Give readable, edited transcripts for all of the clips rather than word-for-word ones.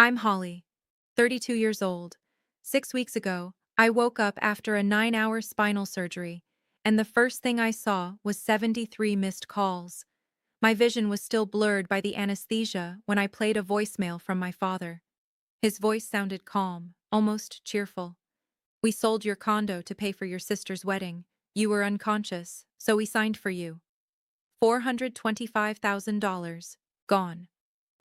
I'm Holly, 32 years old. 6 weeks ago, I woke up after a 9-hour spinal surgery, and the first thing I saw was 73 missed calls. My vision was still blurred by the anesthesia when I played a voicemail from my father. His voice sounded calm, almost cheerful. "We sold your condo to pay for your sister's wedding. You were unconscious, so we signed for you. $425,000. Gone."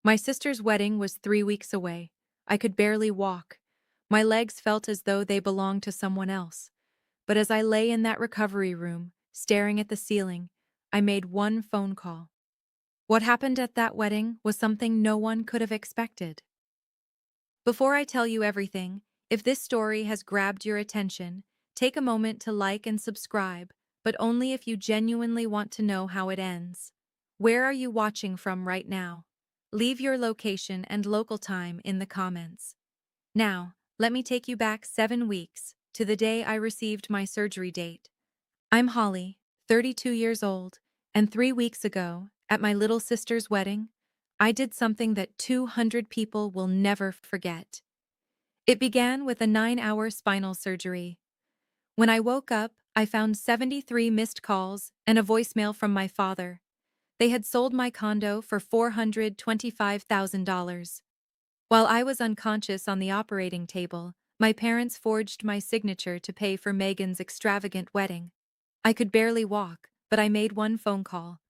My sister's wedding was 3 weeks away. I could barely walk. My legs felt as though they belonged to someone else. But as I lay in that recovery room, staring at the ceiling, I made one phone call. What happened at that wedding was something no one could have expected. Before I tell you everything, if this story has grabbed your attention, take a moment to like and subscribe, but only if you genuinely want to know how it ends. Where are you watching from right now? Leave your location and local time in the comments. Now, let me take you back 7 weeks to the day I received my surgery date. I'm Holly, 32 years old, and 3 weeks ago, at my little sister's wedding, I did something that 200 people will never forget. It began with a 9-hour spinal surgery. When I woke up, I found 73 missed calls and a voicemail from my father. They had sold my condo for $425,000. While I was unconscious on the operating table, my parents forged my signature to pay for Megan's extravagant wedding. I could barely walk, but I made one phone call.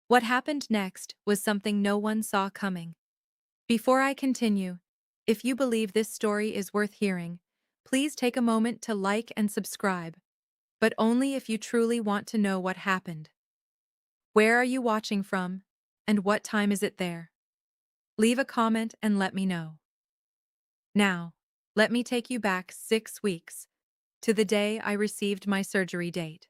What happened next was something no one saw coming. Before I continue, if you believe this story is worth hearing, please take a moment to like and subscribe, but only if you truly want to know what happened. Where are you watching from, and what time is it there? Leave a comment and let me know. Now, let me take you back 6 weeks to the day I received my surgery date.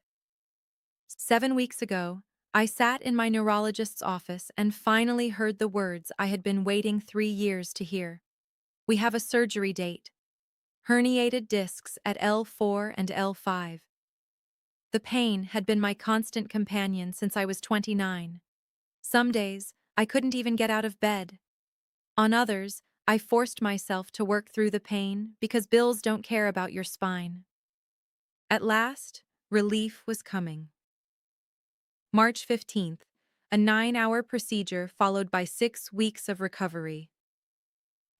7 weeks ago, I sat in my neurologist's office and finally heard the words I had been waiting 3 years to hear. "We have a surgery date. Herniated discs at L4 and L5. The pain had been my constant companion since I was 29. Some days, I couldn't even get out of bed. On others, I forced myself to work through the pain because bills don't care about your spine. At last, relief was coming. March 15th, a 9-hour procedure followed by 6 weeks of recovery.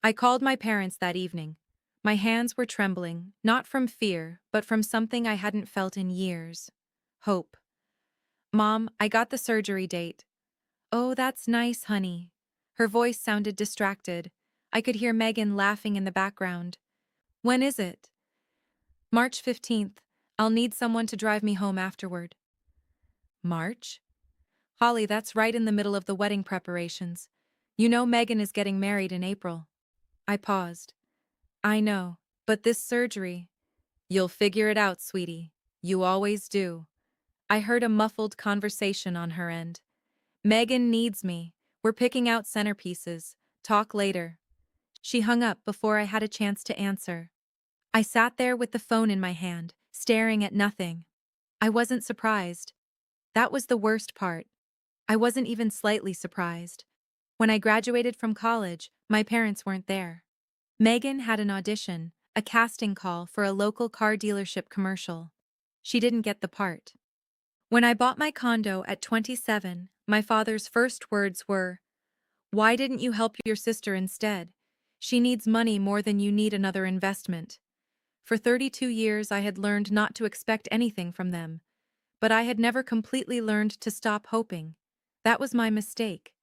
I called my parents that evening. My hands were trembling, not from fear, but from something I hadn't felt in years. Hope. "Mom, I got the surgery date." "Oh, that's nice, honey." Her voice sounded distracted. I could hear Megan laughing in the background. "When is it?" "March 15th. I'll need someone to drive me home afterward." "March?" "Holly, that's right in the middle of the wedding preparations. You know Megan is getting married in April." I paused. "I know, but this surgery—" "You'll figure it out, sweetie. You always do." I heard a muffled conversation on her end. "Megan needs me. We're picking out centerpieces. Talk later." She hung up before I had a chance to answer. I sat there with the phone in my hand, staring at nothing. I wasn't surprised. That was the worst part. I wasn't even slightly surprised. When I graduated from college, my parents weren't there. Megan had an audition, a casting call for a local car dealership commercial. She didn't get the part. When I bought my condo at 27, my father's first words were, "Why didn't you help your sister instead? She needs money more than you need another investment." For 32 years I had learned not to expect anything from them, but I had never completely learned to stop hoping. That was my mistake.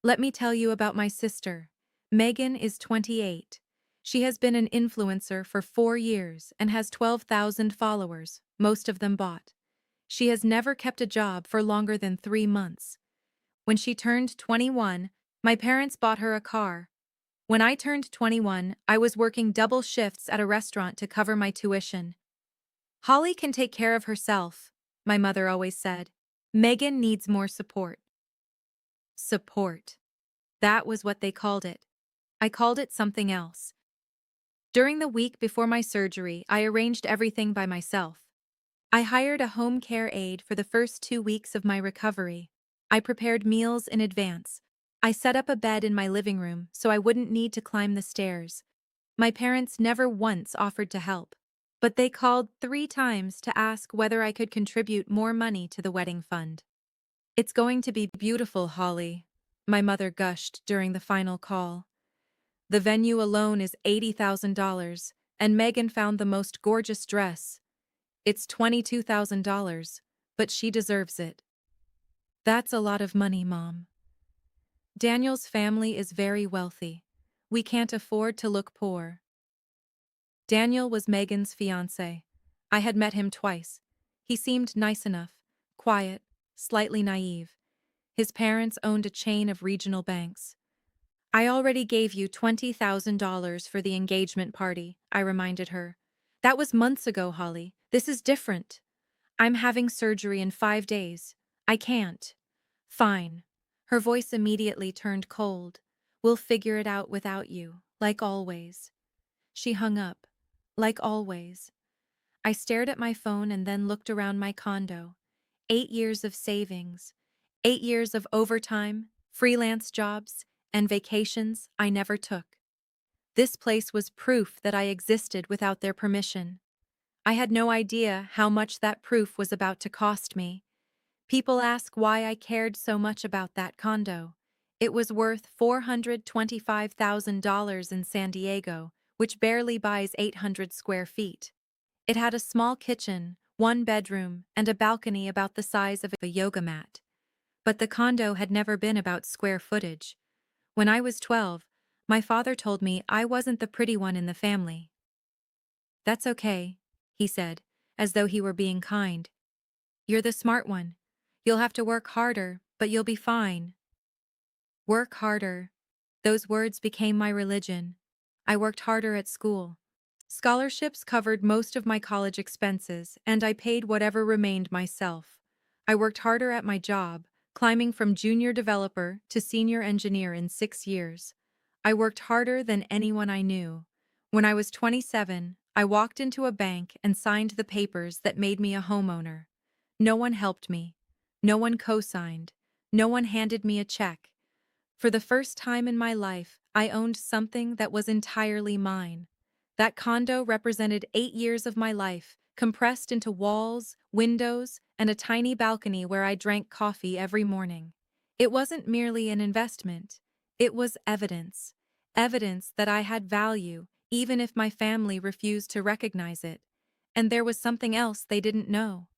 Let me tell you about my sister. Megan is 28. She has been an influencer for 4 years and has 12,000 followers, most of them bought. She has never kept a job for longer than 3 months. When she turned 21, my parents bought her a car. When I turned 21, I was working double shifts at a restaurant to cover my tuition. "Holly can take care of herself," my mother always said. "Megan needs more support." Support. That was what they called it. I called it something else. During the week before my surgery, I arranged everything by myself. I hired a home care aide for the first 2 weeks of my recovery. I prepared meals in advance. I set up a bed in my living room so I wouldn't need to climb the stairs. My parents never once offered to help, but they called 3 times to ask whether I could contribute more money to the wedding fund. "It's going to be beautiful, Holly," my mother gushed during the final call. "The venue alone is $80,000, and Megan found the most gorgeous dress. It's $22,000, but she deserves it." "That's a lot of money, Mom. Daniel's family is very wealthy. We can't afford to look poor." Daniel was Megan's fiancé. I had met him twice. He seemed nice enough, quiet, slightly naive. His parents owned a chain of regional banks. "I already gave you $20,000 for the engagement party," I reminded her. "That was months ago, Holly. This is different. I'm having surgery in 5 days. I can't." "Fine." Her voice immediately turned cold. "We'll figure it out without you, like always." She hung up. Like always. I stared at my phone and then looked around my condo. 8 years of savings. 8 years of overtime, freelance jobs, and vacations I never took. This place was proof that I existed without their permission. I had no idea how much that proof was about to cost me. People ask why I cared so much about that condo. It was worth $425,000 in San Diego, which barely buys 800 square feet. It had a small kitchen, one bedroom, and a balcony about the size of a yoga mat. But the condo had never been about square footage. When I was 12, my father told me I wasn't the pretty one in the family. "That's okay," he said, as though he were being kind. "You're the smart one. You'll have to work harder, but you'll be fine." Work harder. Those words became my religion. I worked harder at school. Scholarships covered most of my college expenses, and I paid whatever remained myself. I worked harder at my job, climbing from junior developer to senior engineer in 6 years. I worked harder than anyone I knew. When I was 27, I walked into a bank and signed the papers that made me a homeowner. No one helped me. No one co-signed. No one handed me a check. For the first time in my life, I owned something that was entirely mine. That condo represented 8 years of my life, compressed into walls, windows, and a tiny balcony where I drank coffee every morning. It wasn't merely an investment. It was evidence. Evidence that I had value, even if my family refused to recognize it. And there was something else they didn't know.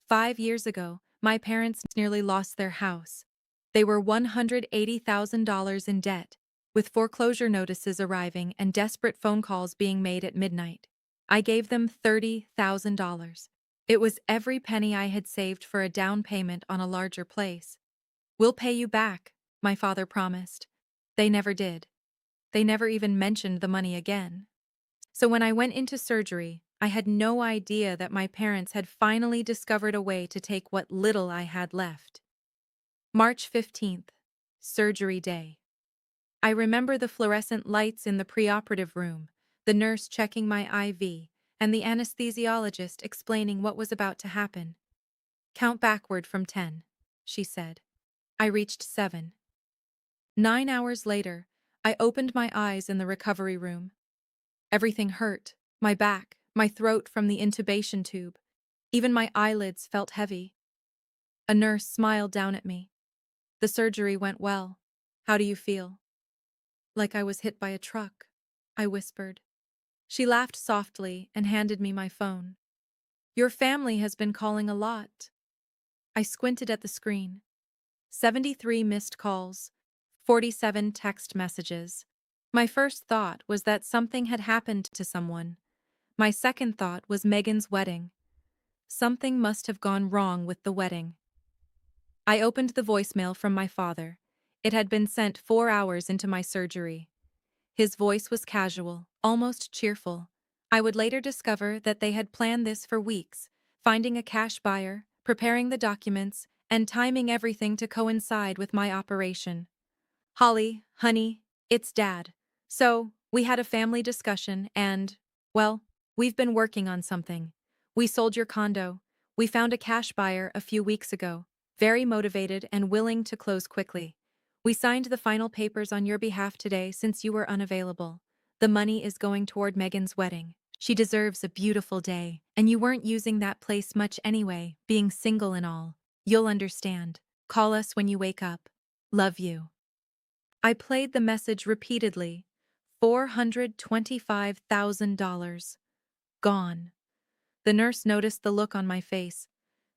5 years ago, my parents nearly lost their house. They were $180,000 in debt, with foreclosure notices arriving and desperate phone calls being made at midnight. I gave them $30,000. It was every penny I had saved for a down payment on a larger place. "We'll pay you back," my father promised. They never did. They never even mentioned the money again. So when I went into surgery, I had no idea that my parents had finally discovered a way to take what little I had left. March 15th, surgery day. I remember the fluorescent lights in the preoperative room, the nurse checking my IV, and the anesthesiologist explaining what was about to happen. "Count backward from 10, she said. I reached 7. 9 hours later, I opened my eyes in the recovery room. Everything hurt, my back, my throat from the intubation tube. Even my eyelids felt heavy. A nurse smiled down at me. "The surgery went well. How do you feel?" "Like I was hit by a truck," I whispered. She laughed softly and handed me my phone. "Your family has been calling a lot." I squinted at the screen. 73 missed calls, 47 text messages. My first thought was that something had happened to someone. My second thought was Megan's wedding. Something must have gone wrong with the wedding. I opened the voicemail from my father. It had been sent 4 hours into my surgery. His voice was casual, almost cheerful. I would later discover that they had planned this for weeks, finding a cash buyer, preparing the documents, and timing everything to coincide with my operation. "Holly, honey, it's Dad. So, we had a family discussion and, well, we've been working on something. We sold your condo. We found a cash buyer a few weeks ago, very motivated and willing to close quickly. We signed the final papers on your behalf today since you were unavailable. The money is going toward Megan's wedding. She deserves a beautiful day, and you weren't using that place much anyway, being single and all. You'll understand. Call us when you wake up. Love you. I played the message repeatedly. $425,000. Gone. The nurse noticed the look on my face.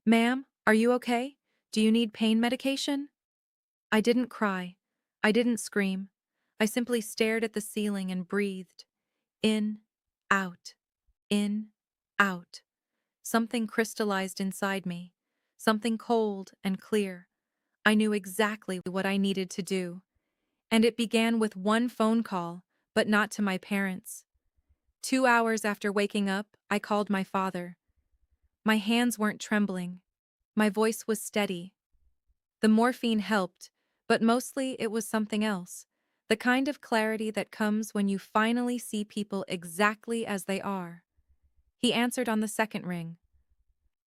Ma'am, are you okay? Do you need pain medication? I didn't cry. I didn't scream. I simply stared at the ceiling and breathed. In, out, in, out. Something crystallized inside me. Something cold and clear. I knew exactly what I needed to do. And it began with one phone call, but not to my parents. 2 hours after waking up, I called my father. My hands weren't trembling. My voice was steady. The morphine helped, but mostly it was something else. The kind of clarity that comes when you finally see people exactly as they are. He answered on the second ring.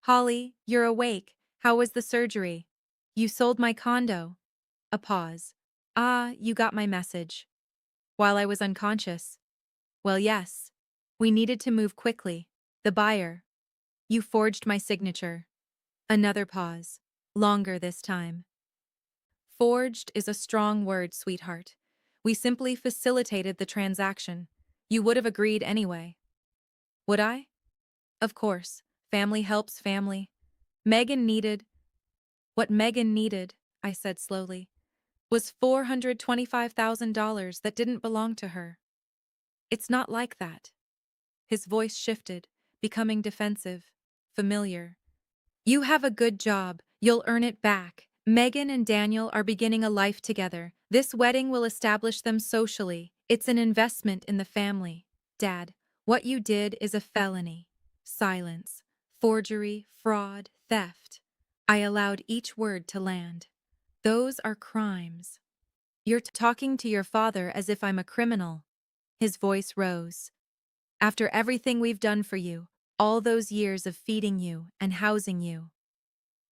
Holly, you're awake. How was the surgery? You sold my condo. A pause. Ah, you got my message. While I was unconscious. Well, yes. We needed to move quickly. The buyer. You forged my signature. Another pause. Longer this time. Forged is a strong word, sweetheart. We simply facilitated the transaction. You would have agreed anyway. Would I? Of course. Family helps family. Megan needed. What Megan needed, I said slowly, was $425,000 that didn't belong to her. It's not like that. His voice shifted, becoming defensive, familiar. You have a good job. You'll earn it back. Megan and Daniel are beginning a life together. This wedding will establish them socially. It's an investment in the family. Dad, what you did is a felony. Silence. Forgery, fraud, theft. I allowed each word to land. Those are crimes. You're talking to your father as if I'm a criminal. His voice rose. After everything we've done for you, all those years of feeding you and housing you.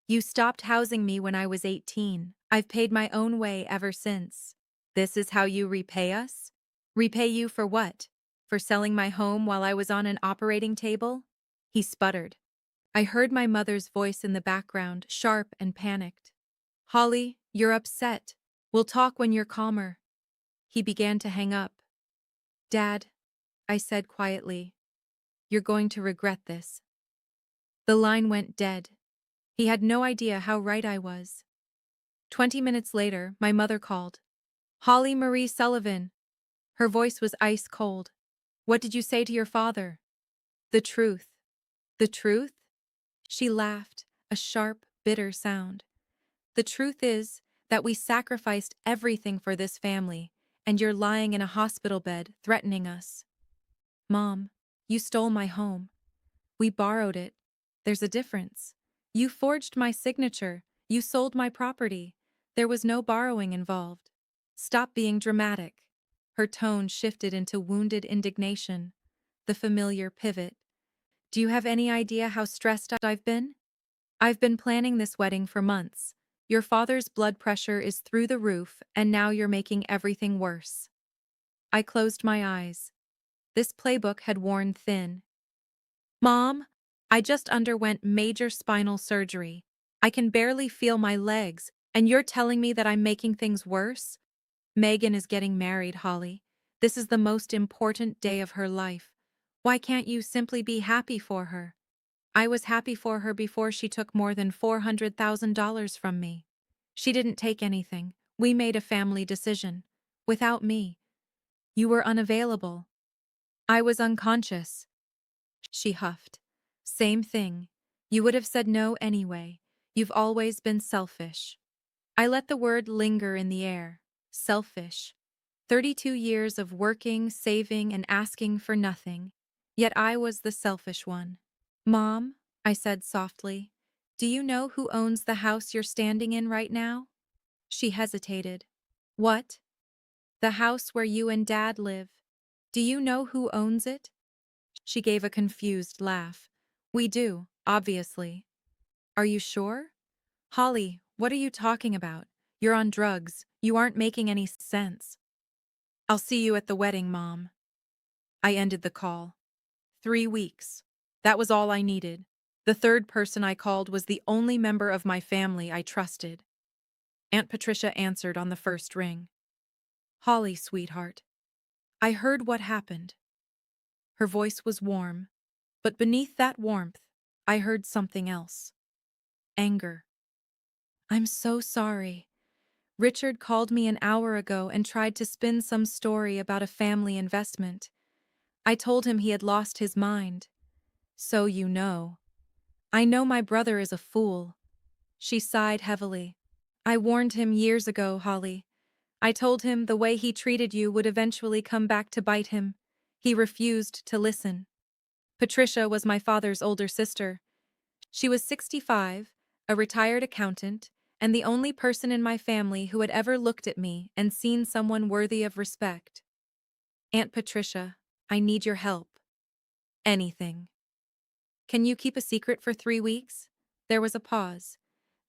You stopped housing me when I was 18. I've paid my own way ever since. This is how you repay us? Repay you for what? For selling my home while I was on an operating table? He sputtered. I heard my mother's voice in the background, sharp and panicked. Holly, you're upset. We'll talk when you're calmer. He began to hang up. Dad, I said quietly, you're going to regret this. The line went dead. He had no idea how right I was. 20 minutes later, my mother called. Holly Marie Sullivan. Her voice was ice cold. What did you say to your father? The truth. The truth? She laughed, a sharp, bitter sound. The truth is that we sacrificed everything for this family, and you're lying in a hospital bed, threatening us. Mom, you stole my home. We borrowed it. There's a difference. You forged my signature. You sold my property. There was no borrowing involved. Stop being dramatic. Her tone shifted into wounded indignation, the familiar pivot. Do you have any idea how stressed I've been? I've been planning this wedding for months. Your father's blood pressure is through the roof, and now you're making everything worse. I closed my eyes. This playbook had worn thin. Mom, I just underwent major spinal surgery. I can barely feel my legs, and you're telling me that I'm making things worse? Megan is getting married, Holly. This is the most important day of her life. Why can't you simply be happy for her? I was happy for her before she took more than $400,000 from me. She didn't take anything. We made a family decision. Without me. You were unavailable. I was unconscious. She huffed. Same thing. You would have said no anyway. You've always been selfish. I let the word linger in the air. Selfish. 32 years of working, saving, and asking for nothing. Yet I was the selfish one. Mom, I said softly, do you know who owns the house you're standing in right now? She hesitated. What? The house where you and Dad live. Do you know who owns it? She gave a confused laugh. We do, obviously. Are you sure? Holly, what are you talking about? You're on drugs. You aren't making any sense. I'll see you at the wedding, Mom. I ended the call. 3 weeks. That was all I needed. The third person I called was the only member of my family I trusted. Aunt Patricia answered on the first ring. Holly, sweetheart. I heard what happened. Her voice was warm, but beneath that warmth, I heard something else. Anger. I'm so sorry. Richard called me an hour ago and tried to spin some story about a family investment. I told him he had lost his mind. So you know. I know my brother is a fool. She sighed heavily. I warned him years ago, Holly. I told him the way he treated you would eventually come back to bite him. He refused to listen. Patricia was my father's older sister. She was 65, a retired accountant, and the only person in my family who had ever looked at me and seen someone worthy of respect. Aunt Patricia, I need your help. Anything. Can you keep a secret for 3 weeks? There was a pause.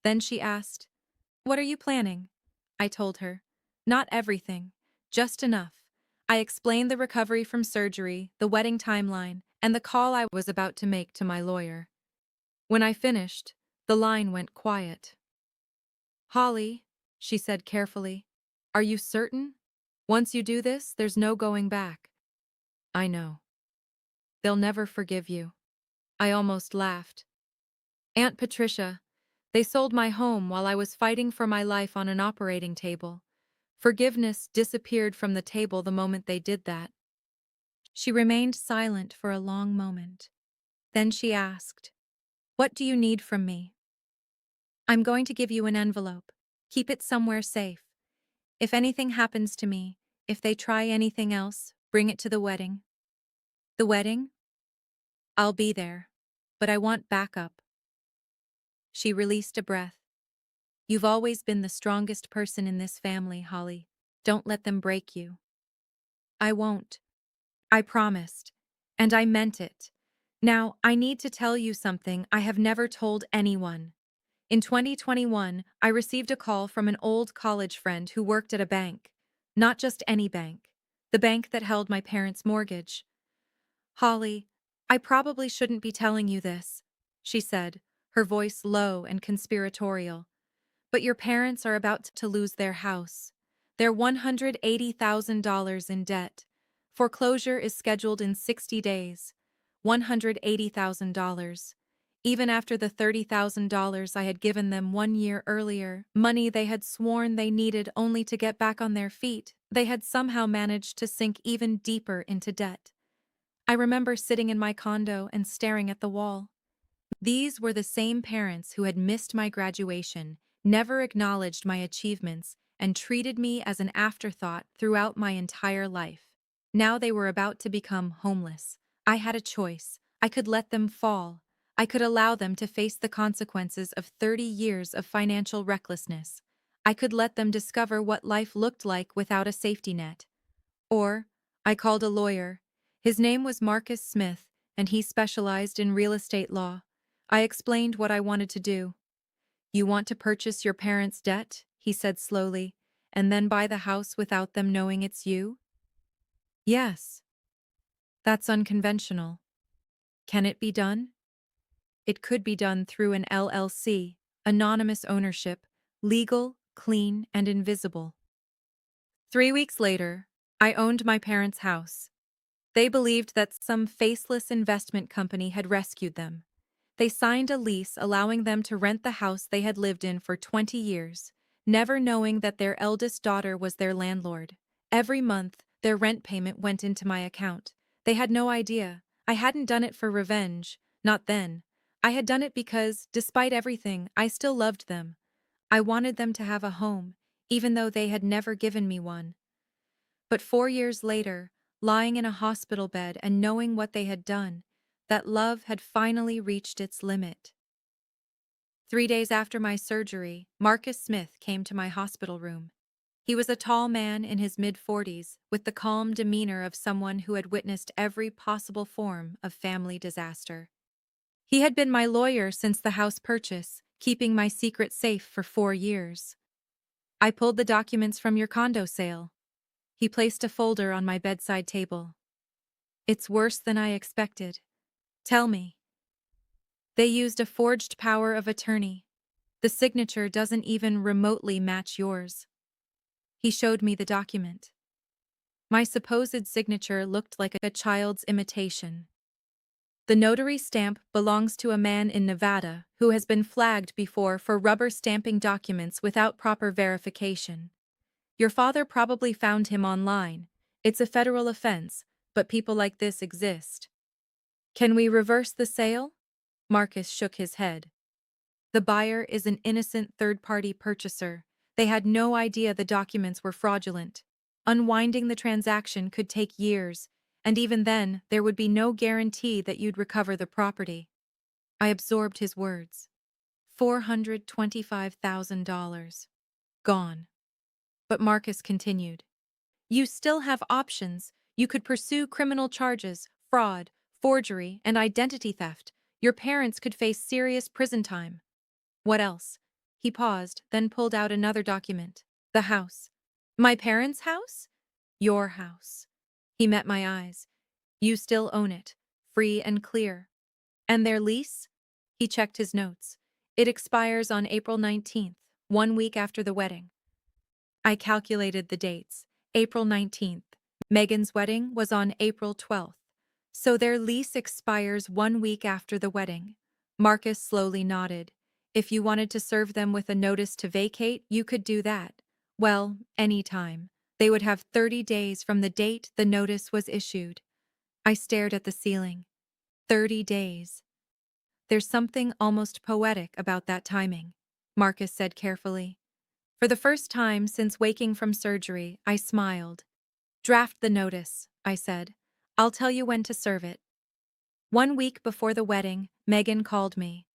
Then she asked, What are you planning? I told her. Not everything, just enough. I explained the recovery from surgery, the wedding timeline, and the call I was about to make to my lawyer. When I finished, the line went quiet. Holly, she said carefully, are you certain? Once you do this, there's no going back. I know. They'll never forgive you. I almost laughed. Aunt Patricia, they sold my home while I was fighting for my life on an operating table. Forgiveness disappeared from the table the moment they did that. She remained silent for a long moment. Then she asked, What do you need from me? I'm going to give you an envelope. Keep it somewhere safe. If anything happens to me, if they try anything else, bring it to the wedding. The wedding? I'll be there, but I want backup. She released a breath. You've always been the strongest person in this family, Holly. Don't let them break you. I won't. I promised. And I meant it. Now, I need to tell you something I have never told anyone. In 2021, I received a call from an old college friend who worked at a bank. Not just any bank. The bank that held my parents' mortgage. Holly, I probably shouldn't be telling you this, she said, her voice low and conspiratorial. But your parents are about to lose their house. They're $180,000 in debt. Foreclosure is scheduled in 60 days. $180,000. Even after the $30,000 I had given them 1 year earlier, money they had sworn they needed only to get back on their feet, they had somehow managed to sink even deeper into debt. I remember sitting in my condo and staring at the wall. These were the same parents who had missed my graduation, never acknowledged my achievements, and treated me as an afterthought throughout my entire life. Now they were about to become homeless. I had a choice. I could let them fall. I could allow them to face the consequences of 30 years of financial recklessness. I could let them discover what life looked like without a safety net. Or, I called a lawyer. His name was Marcus Smith, and he specialized in real estate law. I explained what I wanted to do. You want to purchase your parents' debt, he said slowly, and then buy the house without them knowing it's you? Yes. That's unconventional. Can it be done? It could be done through an LLC, anonymous ownership, legal, clean, and invisible. 3 weeks later, I owned my parents' house. They believed that some faceless investment company had rescued them. They signed a lease allowing them to rent the house they had lived in for 20 years, never knowing that their eldest daughter was their landlord. Every month, their rent payment went into my account. They had no idea. I hadn't done it for revenge, not then. I had done it because, despite everything, I still loved them. I wanted them to have a home, even though they had never given me one. But 4 years later, lying in a hospital bed and knowing what they had done, that love had finally reached its limit. 3 days after my surgery, Marcus Smith came to my hospital room. He was a tall man in his mid-40s, with the calm demeanor of someone who had witnessed every possible form of family disaster. He had been my lawyer since the house purchase, keeping my secret safe for 4 years. I pulled the documents from your condo sale. He placed a folder on my bedside table. It's worse than I expected. Tell me. They used a forged power of attorney. The signature doesn't even remotely match yours. He showed me the document. My supposed signature looked like a child's imitation. The notary stamp belongs to a man in Nevada who has been flagged before for rubber stamping documents without proper verification. Your father probably found him online. It's a federal offense, but people like this exist. Can we reverse the sale? Marcus shook his head. The buyer is an innocent third-party purchaser. They had no idea the documents were fraudulent. Unwinding the transaction could take years, and even then, there would be no guarantee that you'd recover the property. I absorbed his words. $425,000. Gone. But Marcus continued. You still have options. You could pursue criminal charges, fraud, forgery, and identity theft. Your parents could face serious prison time. What else? He paused, then pulled out another document. The house. My parents' house? Your house. He met my eyes. You still own it, free and clear. And their lease? He checked his notes. It expires on April 19th, 1 week after the wedding. I calculated the dates. April 19th. Megan's wedding was on April 12th. So their lease expires 1 week after the wedding. Marcus slowly nodded. If you wanted to serve them with a notice to vacate, you could do that. Well, any time. They would have 30 days from the date the notice was issued. I stared at the ceiling. 30 days. There's something almost poetic about that timing, Marcus said carefully. For the first time since waking from surgery, I smiled. Draft the notice, I said. I'll tell you when to serve it. 1 week before the wedding, Megan called me.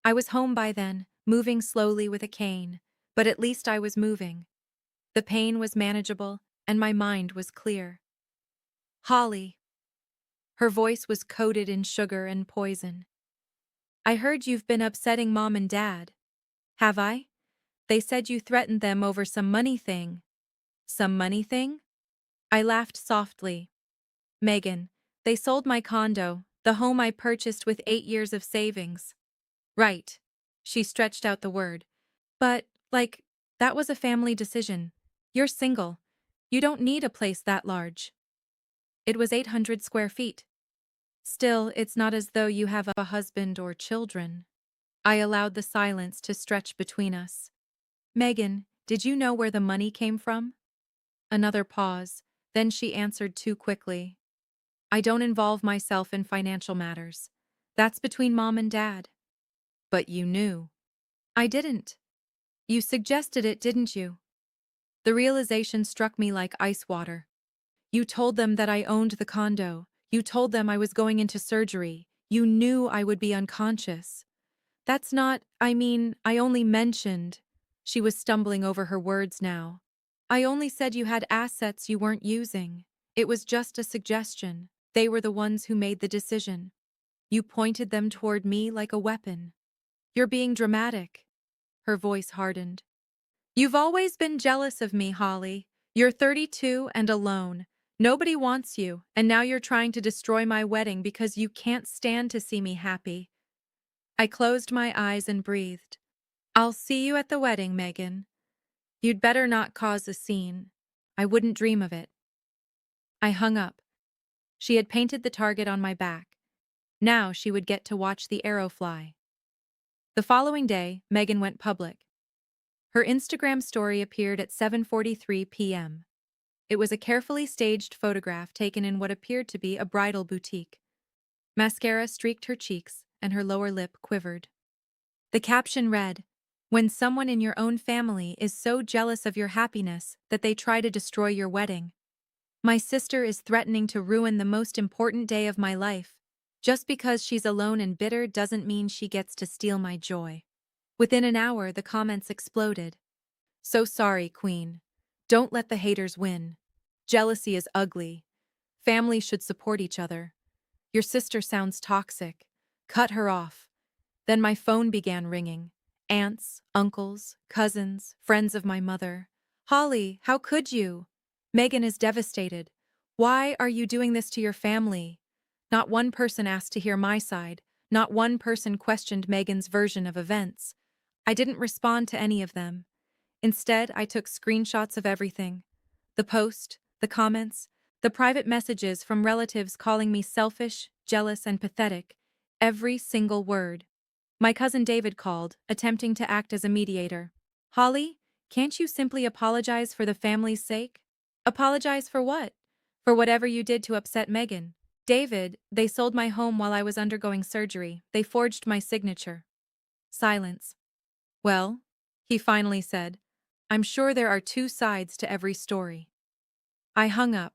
I was home by then, moving slowly with a cane, but at least I was moving. The pain was manageable, and my mind was clear. Holly. Her voice was coated in sugar and poison. I heard you've been upsetting Mom and Dad. Have I? They said you threatened them over some money thing. Some money thing? I laughed softly. Megan, they sold my condo, the home I purchased with 8 years of savings. Right. She stretched out the word. But, that was a family decision. You're single. You don't need a place that large. It was 800 square feet. Still, it's not as though you have a husband or children. I allowed the silence to stretch between us. Megan, did you know where the money came from? Another pause, then she answered too quickly. I don't involve myself in financial matters. That's between Mom and Dad. But you knew. I didn't. You suggested it, didn't you? The realization struck me like ice water. You told them that I owned the condo. You told them I was going into surgery. You knew I would be unconscious. That's not, I only mentioned. She was stumbling over her words now. I only said you had assets you weren't using. It was just a suggestion. They were the ones who made the decision. You pointed them toward me like a weapon. You're being dramatic. Her voice hardened. You've always been jealous of me, Holly. You're 32 and alone. Nobody wants you, and now you're trying to destroy my wedding because you can't stand to see me happy. I closed my eyes and breathed. I'll see you at the wedding, Megan. You'd better not cause a scene. I wouldn't dream of it. I hung up. She had painted the target on my back. Now she would get to watch the arrow fly. The following day, Megan went public. Her Instagram story appeared at 7:43 p.m. It was a carefully staged photograph taken in what appeared to be a bridal boutique. Mascara streaked her cheeks, and her lower lip quivered. The caption read, "When someone in your own family is so jealous of your happiness that they try to destroy your wedding. My sister is threatening to ruin the most important day of my life. Just because she's alone and bitter doesn't mean she gets to steal my joy." Within an hour, the comments exploded. So sorry, Queen. Don't let the haters win. Jealousy is ugly. Families should support each other. Your sister sounds toxic. Cut her off. Then my phone began ringing. Aunts, uncles, cousins, friends of my mother. Holly, how could you? Megan is devastated. Why are you doing this to your family? Not one person asked to hear my side. Not one person questioned Megan's version of events. I didn't respond to any of them. Instead, I took screenshots of everything. The post, the comments, the private messages from relatives calling me selfish, jealous, and pathetic. Every single word. My cousin David called, attempting to act as a mediator. Holly, can't you simply apologize for the family's sake? Apologize for what? For whatever you did to upset Megan. David, they sold my home while I was undergoing surgery. They forged my signature. Silence. Well, he finally said, I'm sure there are two sides to every story. I hung up.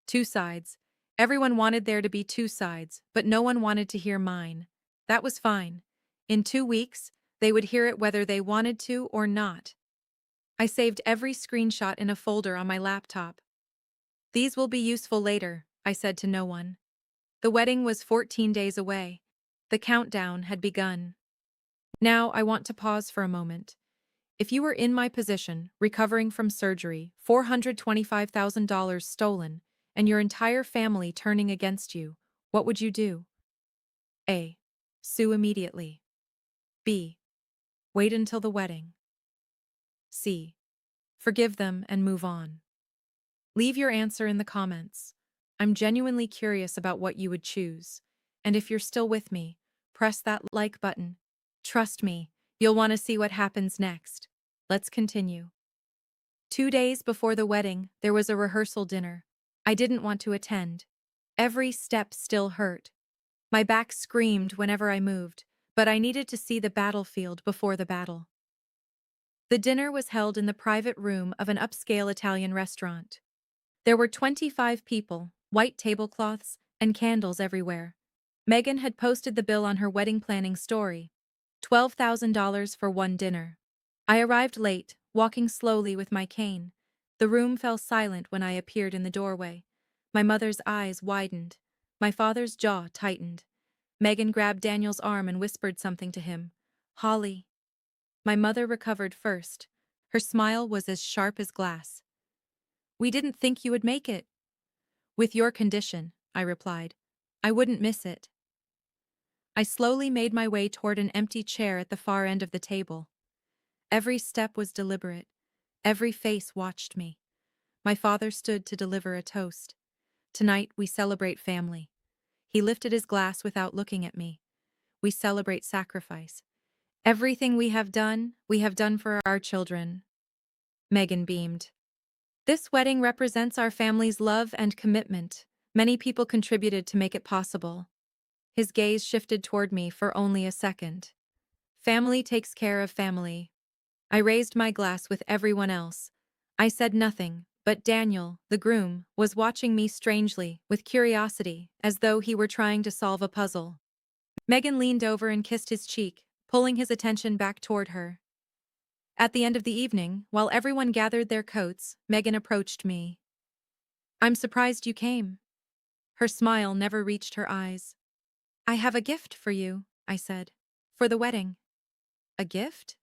Two sides. Everyone wanted there to be two sides, but no one wanted to hear mine. That was fine. In 2 weeks, they would hear it whether they wanted to or not. I saved every screenshot in a folder on my laptop. These will be useful later, I said to no one. The wedding was 14 days away. The countdown had begun. Now I want to pause for a moment. If you were in my position, recovering from surgery, $425,000 stolen, and your entire family turning against you, what would you do? A. Sue immediately. B. Wait until the wedding. C. Forgive them and move on. Leave your answer in the comments. I'm genuinely curious about what you would choose. And if you're still with me, press that like button. Trust me, you'll want to see what happens next. Let's continue. 2 days before the wedding, there was a rehearsal dinner. I didn't want to attend. Every step still hurt. My back screamed whenever I moved, but I needed to see the battlefield before the battle. The dinner was held in the private room of an upscale Italian restaurant. There were 25 people, white tablecloths, and candles everywhere. Megan had posted the bill on her wedding planning story. $12,000 for one dinner. I arrived late, walking slowly with my cane. The room fell silent when I appeared in the doorway. My mother's eyes widened. My father's jaw tightened. Megan grabbed Daniel's arm and whispered something to him. Holly. My mother recovered first. Her smile was as sharp as glass. We didn't think you would make it. With your condition, I replied. I wouldn't miss it. I slowly made my way toward an empty chair at the far end of the table. Every step was deliberate. Every face watched me. My father stood to deliver a toast. Tonight we celebrate family. He lifted his glass without looking at me. We celebrate sacrifice. Everything we have done for our children. Megan beamed. This wedding represents our family's love and commitment. Many people contributed to make it possible. His gaze shifted toward me for only a second. Family takes care of family. I raised my glass with everyone else. I said nothing, but Daniel, the groom, was watching me strangely, with curiosity, as though he were trying to solve a puzzle. Megan leaned over and kissed his cheek, pulling his attention back toward her. At the end of the evening, while everyone gathered their coats, Megan approached me. I'm surprised you came. Her smile never reached her eyes. I have a gift for you, I said. For the wedding. A gift?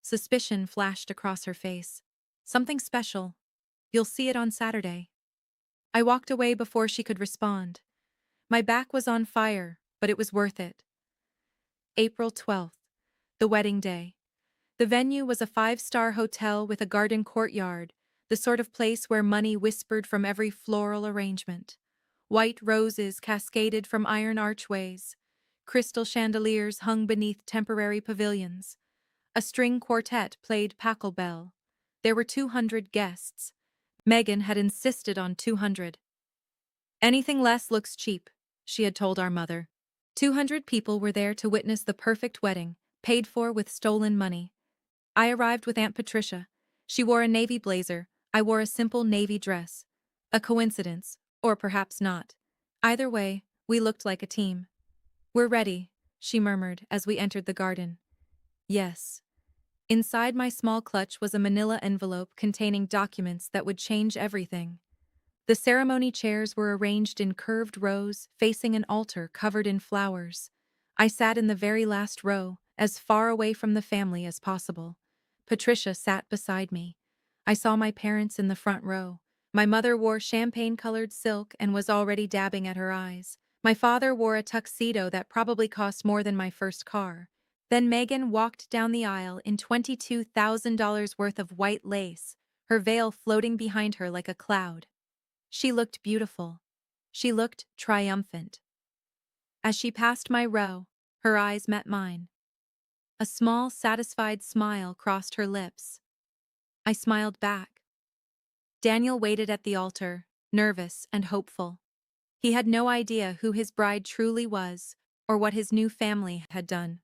Suspicion flashed across her face. Something special. You'll see it on Saturday. I walked away before she could respond. My back was on fire, but it was worth it. April 12th, the wedding day. The venue was a 5-star hotel with a garden courtyard, the sort of place where money whispered from every floral arrangement. White roses cascaded from iron archways. Crystal chandeliers hung beneath temporary pavilions. A string quartet played pachelbel. There were 200 guests. Megan had insisted on 200. Anything less looks cheap, she had told our mother. 200 people were there to witness the perfect wedding, paid for with stolen money. I arrived with Aunt Patricia. She wore a navy blazer. I wore a simple navy dress. A coincidence, or perhaps not. Either way, we looked like a team. We're ready, she murmured as we entered the garden. Yes. Inside my small clutch was a manila envelope containing documents that would change everything. The ceremony chairs were arranged in curved rows, facing an altar covered in flowers. I sat in the very last row, as far away from the family as possible. Patricia sat beside me. I saw my parents in the front row. My mother wore champagne-colored silk and was already dabbing at her eyes. My father wore a tuxedo that probably cost more than my first car. Then Megan walked down the aisle in $22,000 worth of white lace, her veil floating behind her like a cloud. She looked beautiful. She looked triumphant. As she passed my row, her eyes met mine. A small, satisfied smile crossed her lips. I smiled back. Daniel waited at the altar, nervous and hopeful. He had no idea who his bride truly was or what his new family had done.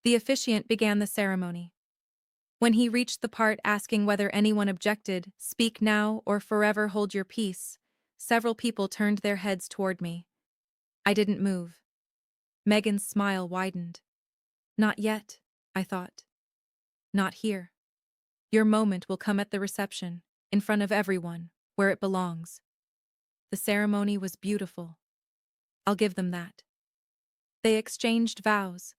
The officiant began the ceremony. When he reached the part asking whether anyone objected, "Speak now or forever hold your peace," several people turned their heads toward me. I didn't move. Megan's smile widened. "Not yet," I thought. "Not here. Your moment will come at the reception, in front of everyone, where it belongs." The ceremony was beautiful. I'll give them that. They exchanged vows.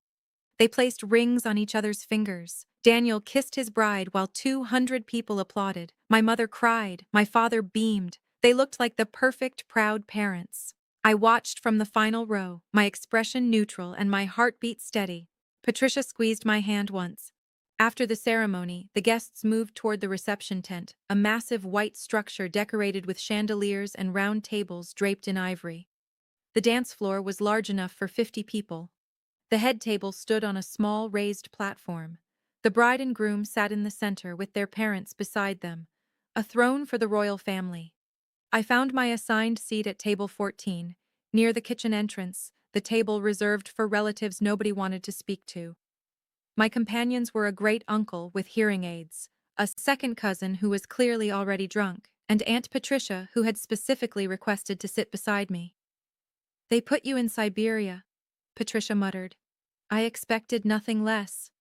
They placed rings on each other's fingers. Daniel kissed his bride while 200 people applauded. My mother cried. My father beamed. They looked like the perfect, proud parents. I watched from the final row, my expression neutral and my heartbeat steady. Patricia squeezed my hand once. After the ceremony, the guests moved toward the reception tent, a massive white structure decorated with chandeliers and round tables draped in ivory. The dance floor was large enough for 50 people. The head table stood on a small raised platform. The bride and groom sat in the center with their parents beside them, a throne for the royal family. I found my assigned seat at table 14, near the kitchen entrance, the table reserved for relatives nobody wanted to speak to. My companions were a great uncle with hearing aids, a second cousin who was clearly already drunk, and Aunt Patricia who had specifically requested to sit beside me. "They put you in Siberia," Patricia muttered. "I expected nothing less."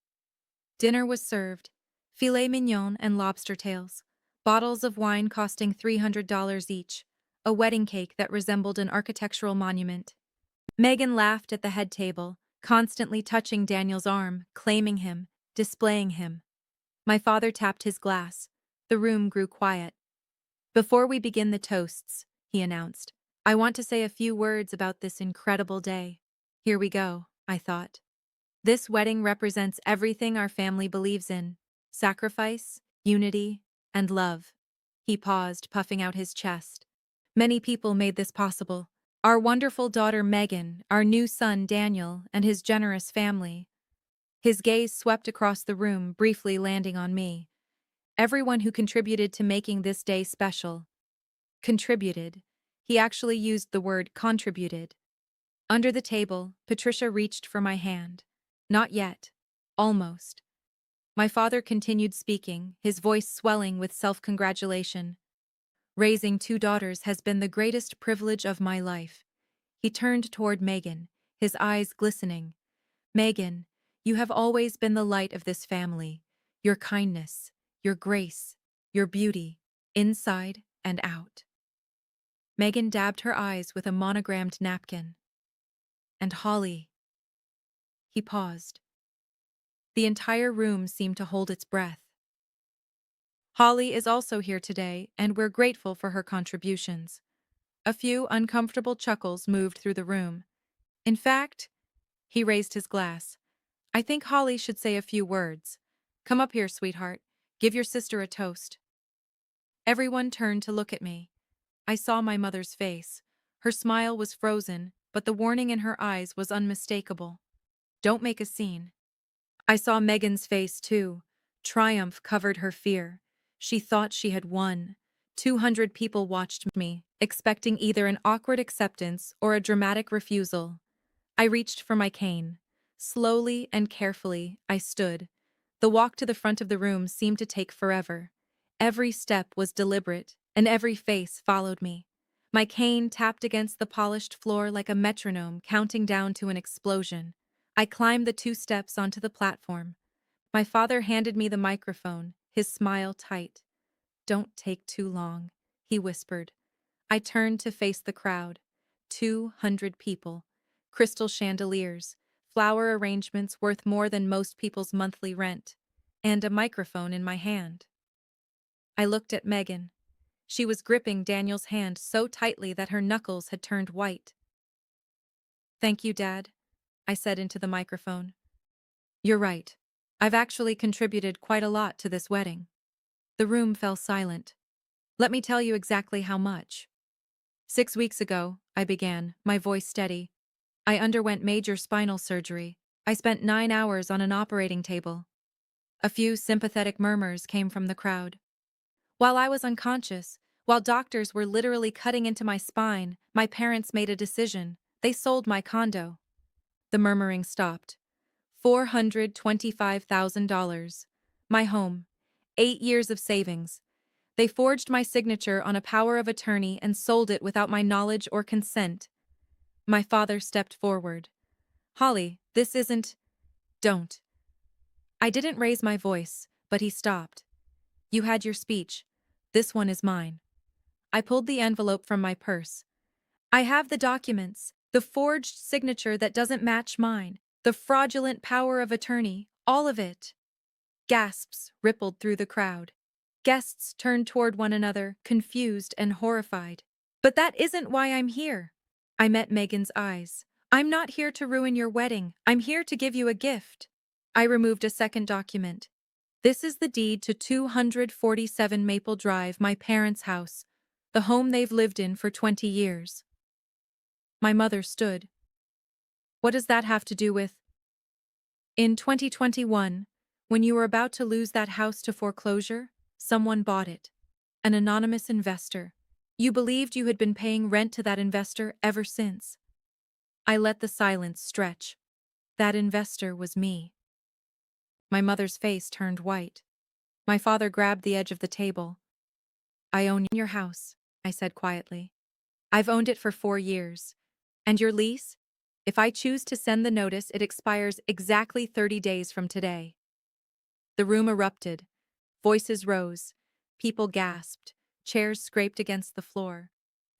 Dinner was served, filet mignon and lobster tails, bottles of wine costing $300 each, a wedding cake that resembled an architectural monument. Megan laughed at the head table, constantly touching Daniel's arm, claiming him, displaying him. My father tapped his glass. The room grew quiet. "Before we begin the toasts," he announced, "I want to say a few words about this incredible day." Here we go, I thought. This wedding represents everything our family believes in: sacrifice, unity, and love. He paused, puffing out his chest. "Many people made this possible. Our wonderful daughter Megan, our new son Daniel, and his generous family." His gaze swept across the room, briefly landing on me. "Everyone who contributed to making this day special." Contributed. He actually used the word contributed. Under the table, Patricia reached for my hand. "Not yet. Almost." My father continued speaking, his voice swelling with self-congratulation. "Raising two daughters has been the greatest privilege of my life." He turned toward Megan, his eyes glistening. "Megan, you have always been the light of this family. Your kindness, your grace, your beauty, inside and out." Megan dabbed her eyes with a monogrammed napkin. "And Holly." He paused. The entire room seemed to hold its breath. "Holly is also here today, and we're grateful for her contributions." A few uncomfortable chuckles moved through the room. "In fact," he raised his glass, "I think Holly should say a few words. Come up here, sweetheart. Give your sister a toast." Everyone turned to look at me. I saw my mother's face. Her smile was frozen, but the warning in her eyes was unmistakable. "Don't make a scene." I saw Megan's face, too. Triumph covered her fear. She thought she had won. 200 people watched me, expecting either an awkward acceptance or a dramatic refusal. I reached for my cane. Slowly and carefully, I stood. The walk to the front of the room seemed to take forever. Every step was deliberate, and every face followed me. My cane tapped against the polished floor like a metronome counting down to an explosion. I climbed the 2 steps onto the platform. My father handed me the microphone, his smile tight. "Don't take too long," he whispered. I turned to face the crowd. 200 people. Crystal chandeliers, flower arrangements worth more than most people's monthly rent, and a microphone in my hand. I looked at Megan. She was gripping Daniel's hand so tightly that her knuckles had turned white. "Thank you, Dad," I said into the microphone. "You're right. I've actually contributed quite a lot to this wedding." The room fell silent. "Let me tell you exactly how much." 6 weeks ago, I began, my voice steady. "I underwent major spinal surgery. I spent 9 hours on an operating table." A few sympathetic murmurs came from the crowd. While I was unconscious, while doctors were literally cutting into my spine, my parents made a decision. They sold my condo. The murmuring stopped. $425,000. My home. 8 years of savings. They forged my signature on a power of attorney and sold it without my knowledge or consent. My father stepped forward. "Holly, this isn't—" "Don't." I didn't raise my voice, but he stopped. "You had your speech. This one is mine." I pulled the envelope from my purse. "I have the documents, the forged signature that doesn't match mine, the fraudulent power of attorney, all of it." Gasps rippled through the crowd. Guests turned toward one another, confused and horrified. "But that isn't why I'm here." I met Megan's eyes. "I'm not here to ruin your wedding. I'm here to give you a gift." I removed a second document. "This is the deed to 247 Maple Drive, my parents' house, the home they've lived in for 20 years. My mother stood. "What does that have to do with—" "In 2021, when you were about to lose that house to foreclosure, someone bought it. An anonymous investor. You believed you had been paying rent to that investor ever since." I let the silence stretch. That investor was me. My mother's face turned white. My father grabbed the edge of the table. "I own your house," I said quietly. "I've owned it for 4 years. And your lease? If I choose to send the notice, it expires exactly 30 days from today." The room erupted. Voices rose. People gasped. Chairs scraped against the floor.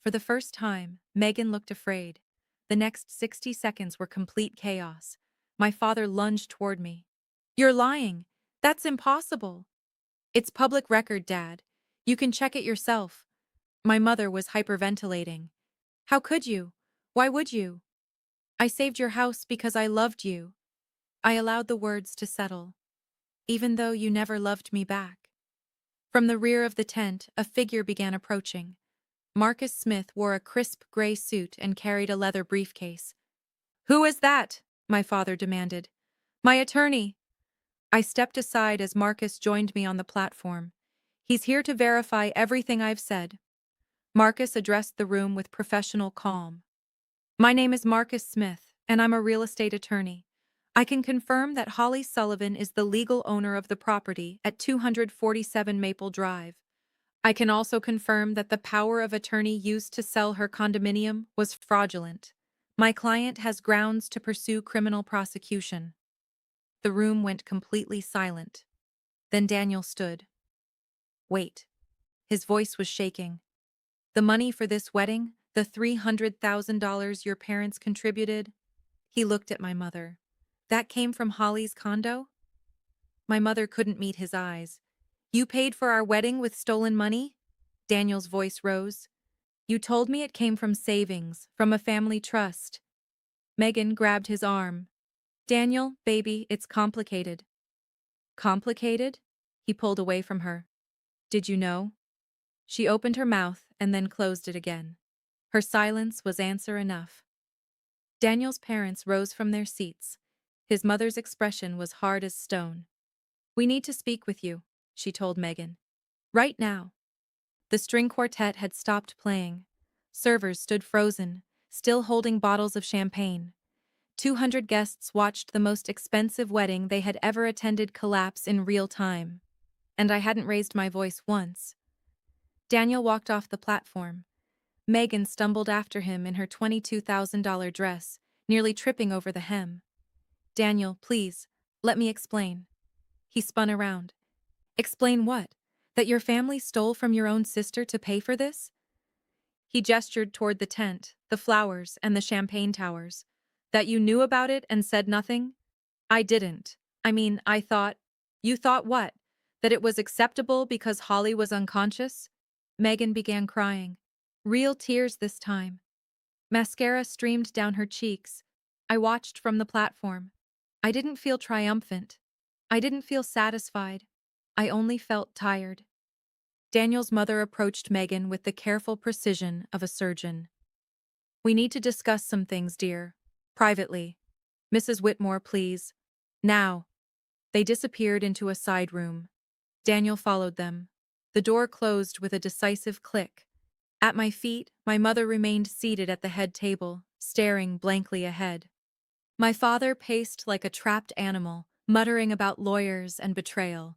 For the first time, Megan looked afraid. The next 60 seconds were complete chaos. My father lunged toward me. "You're lying. That's impossible." "It's public record, Dad. You can check it yourself." My mother was hyperventilating. "How could you? Why would you?" "I saved your house because I loved you." I allowed the words to settle. "Even though you never loved me back." From the rear of the tent, a figure began approaching. Marcus Smith wore a crisp gray suit and carried a leather briefcase. "Who is that?" my father demanded. "My attorney." I stepped aside as Marcus joined me on the platform. "He's here to verify everything I've said." Marcus addressed the room with professional calm. "My name is Marcus Smith, and I'm a real estate attorney. I can confirm that Holly Sullivan is the legal owner of the property at 247 Maple Drive. I can also confirm that the power of attorney used to sell her condominium was fraudulent. My client has grounds to pursue criminal prosecution." The room went completely silent. Then Daniel stood. "Wait." His voice was shaking. "The money for this wedding, the $300,000 your parents contributed?" He looked at my mother. "That came from Holly's condo?" My mother couldn't meet his eyes. "You paid for our wedding with stolen money?" Daniel's voice rose. "You told me it came from savings, from a family trust." Megan grabbed his arm. "Daniel, baby, it's complicated." "Complicated?" He pulled away from her. "Did you know?" She opened her mouth and then closed it again. Her silence was answer enough. Daniel's parents rose from their seats. His mother's expression was hard as stone. "We need to speak with you," she told Megan. "Right now." The string quartet had stopped playing. Servers stood frozen, still holding bottles of champagne. 200 guests watched the most expensive wedding they had ever attended collapse in real time. And I hadn't raised my voice once. Daniel walked off the platform. Megan stumbled after him in her $22,000 dress, nearly tripping over the hem. "Daniel, please, let me explain." He spun around. "Explain what? That your family stole from your own sister to pay for this?" He gestured toward the tent, the flowers, and the champagne towers. That you knew about it and said nothing? I didn't. I mean, I thought. You thought what? That it was acceptable because Holly was unconscious? Megan began crying. Real tears this time. Mascara streamed down her cheeks. I watched from the platform. I didn't feel triumphant. I didn't feel satisfied. I only felt tired. Daniel's mother approached Megan with the careful precision of a surgeon. We need to discuss some things, dear. Privately. Mrs. Whitmore, please. Now. They disappeared into a side room. Daniel followed them. The door closed with a decisive click. At my feet, my mother remained seated at the head table, staring blankly ahead. My father paced like a trapped animal, muttering about lawyers and betrayal.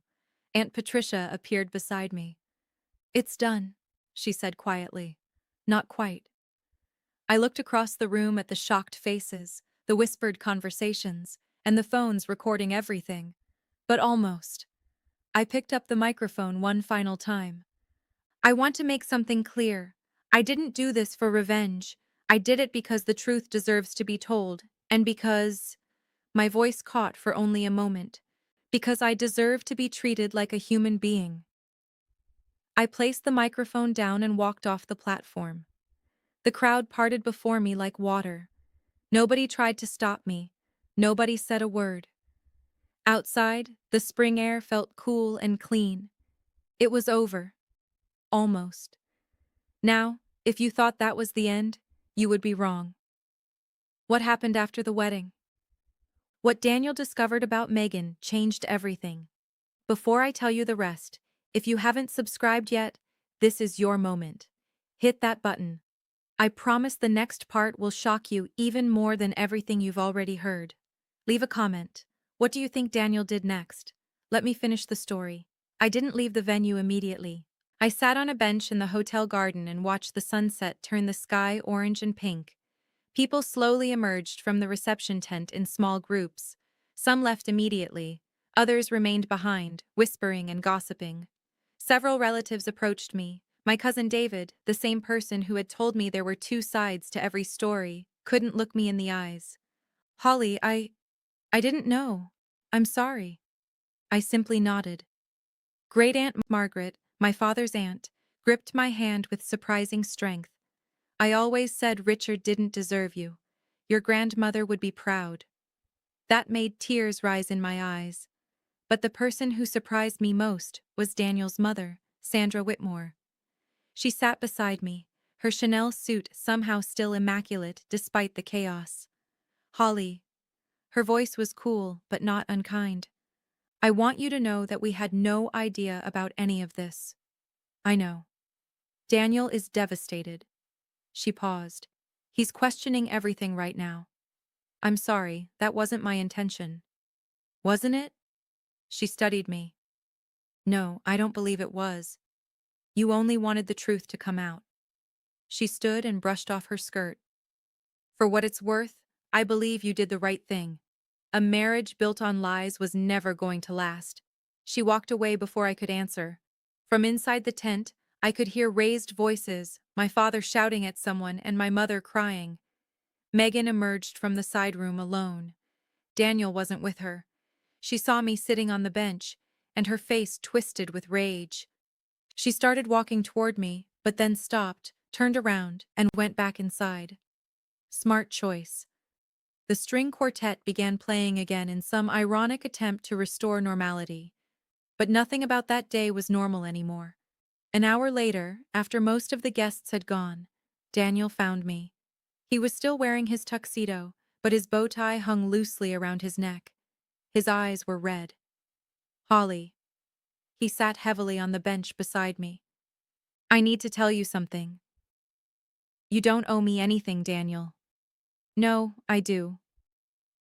Aunt Patricia appeared beside me. It's done, she said quietly. Not quite. I looked across the room at the shocked faces, the whispered conversations, and the phones recording everything. But almost. I picked up the microphone one final time. I want to make something clear. I didn't do this for revenge. I did it because the truth deserves to be told, and because... My voice caught for only a moment. Because I deserve to be treated like a human being. I placed the microphone down and walked off the platform. The crowd parted before me like water. Nobody tried to stop me. Nobody said a word. Outside, the spring air felt cool and clean. It was over. Almost. Now, if you thought that was the end, you would be wrong. What happened after the wedding? What Daniel discovered about Megan changed everything. Before I tell you the rest, if you haven't subscribed yet, this is your moment. Hit that button. I promise the next part will shock you even more than everything you've already heard. Leave a comment. What do you think Daniel did next? Let me finish the story. I didn't leave the venue immediately. I sat on a bench in the hotel garden and watched the sunset turn the sky orange and pink. People slowly emerged from the reception tent in small groups. Some left immediately. Others remained behind, whispering and gossiping. Several relatives approached me. My cousin David, the same person who had told me there were two sides to every story, couldn't look me in the eyes. Holly, I didn't know. I'm sorry. I simply nodded. Great Aunt Margaret, my father's aunt, gripped my hand with surprising strength. I always said Richard didn't deserve you. Your grandmother would be proud. That made tears rise in my eyes. But the person who surprised me most was Daniel's mother, Sandra Whitmore. She sat beside me, her Chanel suit somehow still immaculate despite the chaos. Holly. Her voice was cool but not unkind. I want you to know that we had no idea about any of this. I know. Daniel is devastated. She paused. He's questioning everything right now. I'm sorry, that wasn't my intention. Wasn't it? She studied me. No, I don't believe it was. You only wanted the truth to come out. She stood and brushed off her skirt. For what it's worth, I believe you did the right thing. A marriage built on lies was never going to last. She walked away before I could answer. From inside the tent, I could hear raised voices, my father shouting at someone and my mother crying. Megan emerged from the side room alone. Daniel wasn't with her. She saw me sitting on the bench, and her face twisted with rage. She started walking toward me, but then stopped, turned around, and went back inside. Smart choice. The string quartet began playing again in some ironic attempt to restore normality. But nothing about that day was normal anymore. An hour later, after most of the guests had gone, Daniel found me. He was still wearing his tuxedo, but his bow tie hung loosely around his neck. His eyes were red. Holly. He sat heavily on the bench beside me. I need to tell you something. You don't owe me anything, Daniel. No, I do.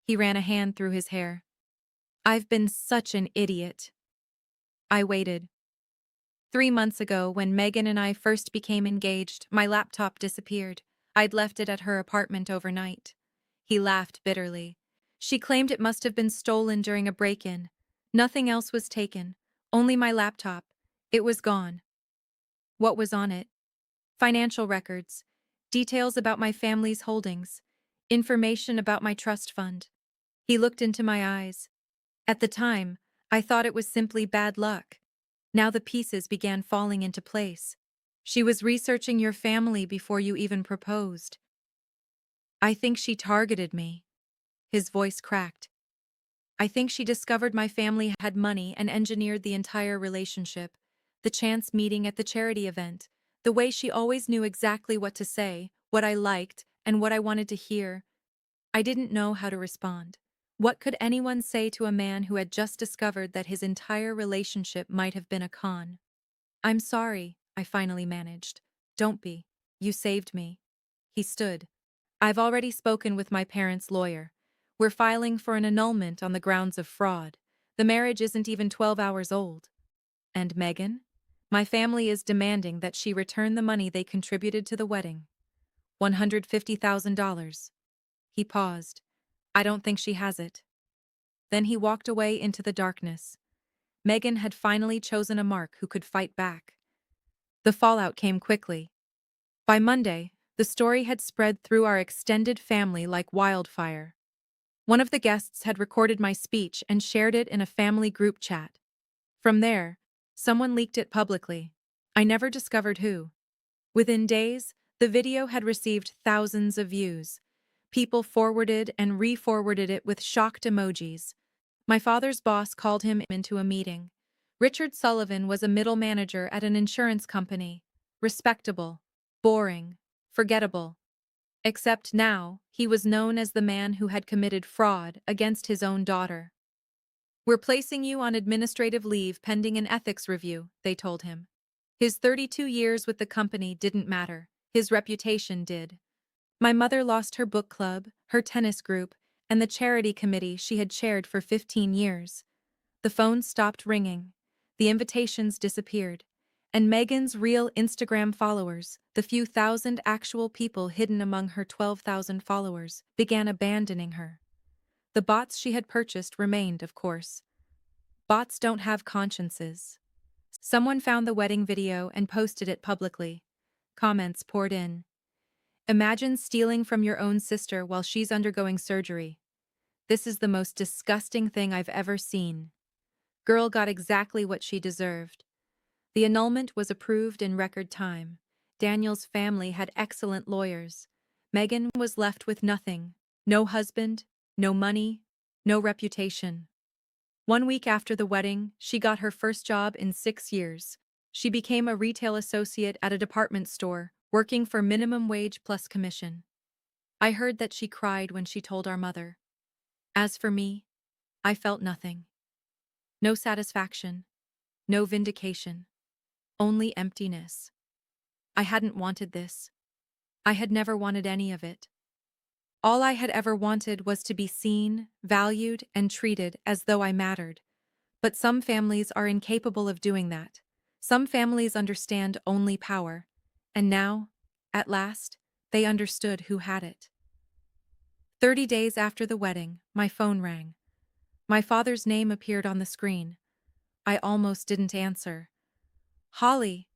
He ran a hand through his hair. I've been such an idiot. I waited. 3 months ago, when Megan and I first became engaged, my laptop disappeared. I'd left it at her apartment overnight. He laughed bitterly. She claimed it must have been stolen during a break-in. Nothing else was taken. Only my laptop. It was gone. What was on it? Financial records. Details about my family's holdings. Information about my trust fund. He looked into my eyes. At the time, I thought it was simply bad luck. Now the pieces began falling into place. She was researching your family before you even proposed. I think she targeted me. His voice cracked. I think she discovered my family had money and engineered the entire relationship. The chance meeting at the charity event. The way she always knew exactly what to say, what I liked, and what I wanted to hear. I didn't know how to respond. What could anyone say to a man who had just discovered that his entire relationship might have been a con? I'm sorry, I finally managed. Don't be. You saved me. He stood. I've already spoken with my parents' lawyer. We're filing for an annulment on the grounds of fraud. The marriage isn't even 12 hours old. And Megan? My family is demanding that she return the money they contributed to the wedding. $150,000. He paused. I don't think she has it. Then he walked away into the darkness. Megan had finally chosen a mark who could fight back. The fallout came quickly. By Monday, the story had spread through our extended family like wildfire. One of the guests had recorded my speech and shared it in a family group chat. From there, someone leaked it publicly. I never discovered who. Within days, the video had received thousands of views. People forwarded and re-forwarded it with shocked emojis. My father's boss called him into a meeting. Richard Sullivan was a middle manager at an insurance company. Respectable, boring, forgettable. Except now, he was known as the man who had committed fraud against his own daughter. We're placing you on administrative leave pending an ethics review, they told him. His 32 years with the company didn't matter. His reputation did. My mother lost her book club, her tennis group, and the charity committee she had chaired for 15 years. The phone stopped ringing. The invitations disappeared. And Megan's real Instagram followers, the few thousand actual people hidden among her 12,000 followers, began abandoning her. The bots she had purchased remained, of course. Bots don't have consciences. Someone found the wedding video and posted it publicly. Comments poured in. Imagine stealing from your own sister while she's undergoing surgery. This is the most disgusting thing I've ever seen. Girl got exactly what she deserved. The annulment was approved in record time. Daniel's family had excellent lawyers. Megan was left with nothing. No husband, no money, no reputation. 1 week after the wedding, she got her first job in 6 years. She became a retail associate at a department store, working for minimum wage plus commission. I heard that she cried when she told our mother. As for me, I felt nothing. No satisfaction, no vindication, only emptiness. I hadn't wanted this. I had never wanted any of it. All I had ever wanted was to be seen, valued, and treated as though I mattered. But some families are incapable of doing that. Some families understand only power. And now, at last, they understood who had it. 30 days after the wedding, my phone rang. My father's name appeared on the screen. I almost didn't answer. Holly.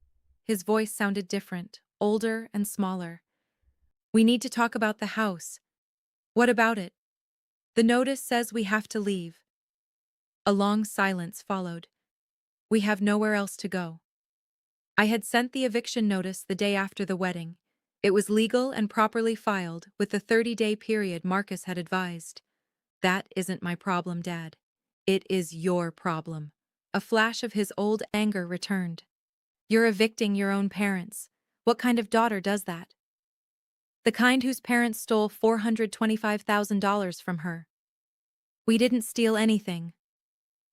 His voice sounded different, older and smaller. We need to talk about the house. What about it? The notice says we have to leave. A long silence followed. We have nowhere else to go. I had sent the eviction notice the day after the wedding. It was legal and properly filed with the 30-day period Marcus had advised. That isn't my problem, Dad. It is your problem. A flash of his old anger returned. You're evicting your own parents. What kind of daughter does that? The kind whose parents stole $425,000 from her. We didn't steal anything.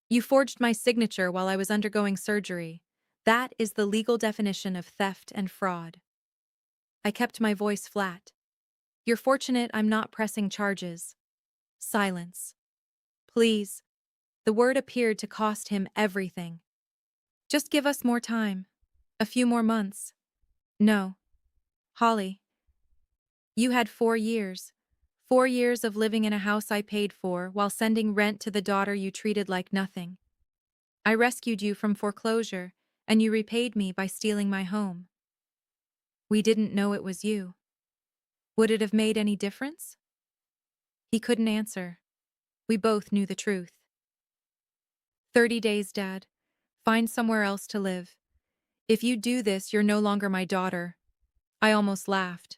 You forged my signature while I was undergoing surgery. That is the legal definition of theft and fraud. I kept my voice flat. You're fortunate I'm not pressing charges. Silence. Please. The word appeared to cost him everything. Just give us more time. A few more months. No. Holly. You had 4 years. 4 years of living in a house I paid for while sending rent to the daughter you treated like nothing. I rescued you from foreclosure, and you repaid me by stealing my home. We didn't know it was you. Would it have made any difference? He couldn't answer. We both knew the truth. 30 days, Dad. Find somewhere else to live. If you do this, you're no longer my daughter. I almost laughed.